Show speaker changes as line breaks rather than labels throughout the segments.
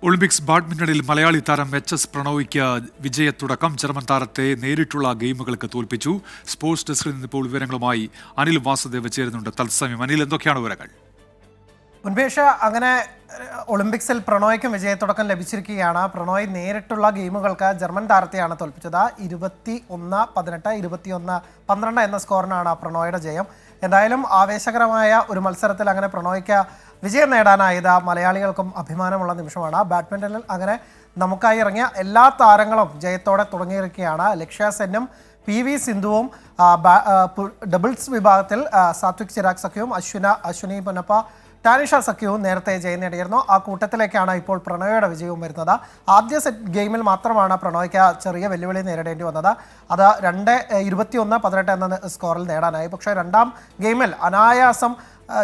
Olympics ബാഡ്മിന്റണിൽ മലയാളി താരം H പ്രണോയ്ക്ക് വിജയത്തുടക്കം. German താരത്തെ നേരിട്ടുള്ള ഗെയിമുകൾക്ക് തോൽപ്പിച്ചു. സ്പോർട്സ് ഡെസ്കിൽ നിന്ന് ഇപ്പോൾ വിവരങ്ങളുമായി അനിൽ വാസുദേവ് ചേരുന്നുണ്ട് തത്സമയം. അനിൽ, എന്തൊക്കെയാണ് വിവരങ്ങൾ?
ഉന്മേഷ, അങ്ങനെ ഒളിമ്പിക്സിൽ പ്രണോയ്ക്കും വിജയത്തുടക്കം ലഭിച്ചിരിക്കുകയാണ്. പ്രണോയ് നേരിട്ടുള്ള ഗെയിമുകൾക്ക് ജർമ്മൻ താരത്തെയാണ് തോൽപ്പിച്ചത്. 21-18, 21-12 എന്ന സ്കോറിനാണ് പ്രണോയുടെ ജയം. എന്തായാലും ആവേശകരമായ ഒരു മത്സരത്തിൽ അങ്ങനെ പ്രണോയ്ക്ക് വിജയം നേടാനായത് മലയാളികൾക്കും അഭിമാനമുള്ള നിമിഷമാണ്. ബാഡ്മിൻ്റണിൽ അങ്ങനെ നമുക്കായി ഇറങ്ങിയ എല്ലാ താരങ്ങളും ജയത്തോടെ തുടങ്ങിയിരിക്കുകയാണ്. ലക്ഷ്യ സെന്നും PV സിന്ധുവും ഡബിൾസ് വിഭാഗത്തിൽ സാത്വിക് ചിരാഗ് സഖ്യവും അശ്വിനി പൊന്നപ്പ ടാനിഷ സഖ്യവും നേരത്തെ ജയം നേടിയിരുന്നു. ആ കൂട്ടത്തിലേക്കാണ് ഇപ്പോൾ പ്രണോയുടെ വിജയവും വരുന്നത്. ആദ്യ സെറ്റ് ഗെയിമിൽ മാത്രമാണ് പ്രണോയ്ക്ക് ചെറിയ വെല്ലുവിളി നേരിടേണ്ടി വന്നത്. അത് 2-21-18 എന്ന സ്കോറിൽ നേടാനായി. പക്ഷേ രണ്ടാം ഗെയിമിൽ അനായാസം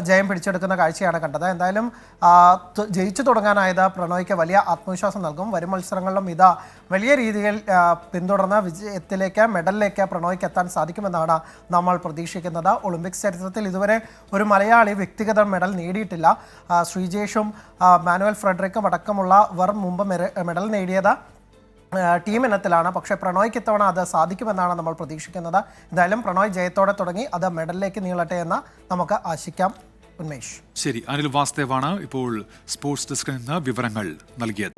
ജയം പിടിച്ചെടുക്കുന്ന കാഴ്ചയാണ് കണ്ടത്. എന്തായാലും ജയിച്ചു തുടങ്ങാനായത് പ്രണോയ്ക്ക് വലിയ ആത്മവിശ്വാസം നൽകും. വരും മത്സരങ്ങളിലും ഇത് വലിയ രീതിയിൽ പിന്തുടർന്ന വിജയത്തിലേക്ക്, മെഡലിലേക്ക് പ്രണോയ്ക്ക് എത്താൻ സാധിക്കുമെന്നാണ് നമ്മൾ പ്രതീക്ഷിക്കുന്നത്. ഒളിമ്പിക്സ് ചരിത്രത്തിൽ ഇതുവരെ ഒരു മലയാളി വ്യക്തിഗത മെഡൽ നേടിയിട്ടില്ല. ശ്രീജേഷും മാനുവൽ ഫ്രെഡറിക്കും അടക്കമുള്ളവർ മുമ്പ് മെഡൽ നേടിയത് ടീം ഇനത്തിലാണ്. പക്ഷേ പ്രണോയ്ക്ക് ഇത്തവണ അത് സാധിക്കുമെന്നാണ് നമ്മൾ പ്രതീക്ഷിക്കുന്നത്. എന്തായാലും പ്രണോയ് ജയത്തോടെ തുടങ്ങി, അത് മെഡലിലേക്ക് നീളട്ടെ എന്ന് നമുക്ക് ആശിക്കാം. ഉന്മേഷ്.
ശരി, അനിൽ വാസുദേവാണ് ഇപ്പോൾ സ്പോർട്സ് ഡെസ്കിൽ നിന്ന് വിവരങ്ങൾ നൽകിയത്.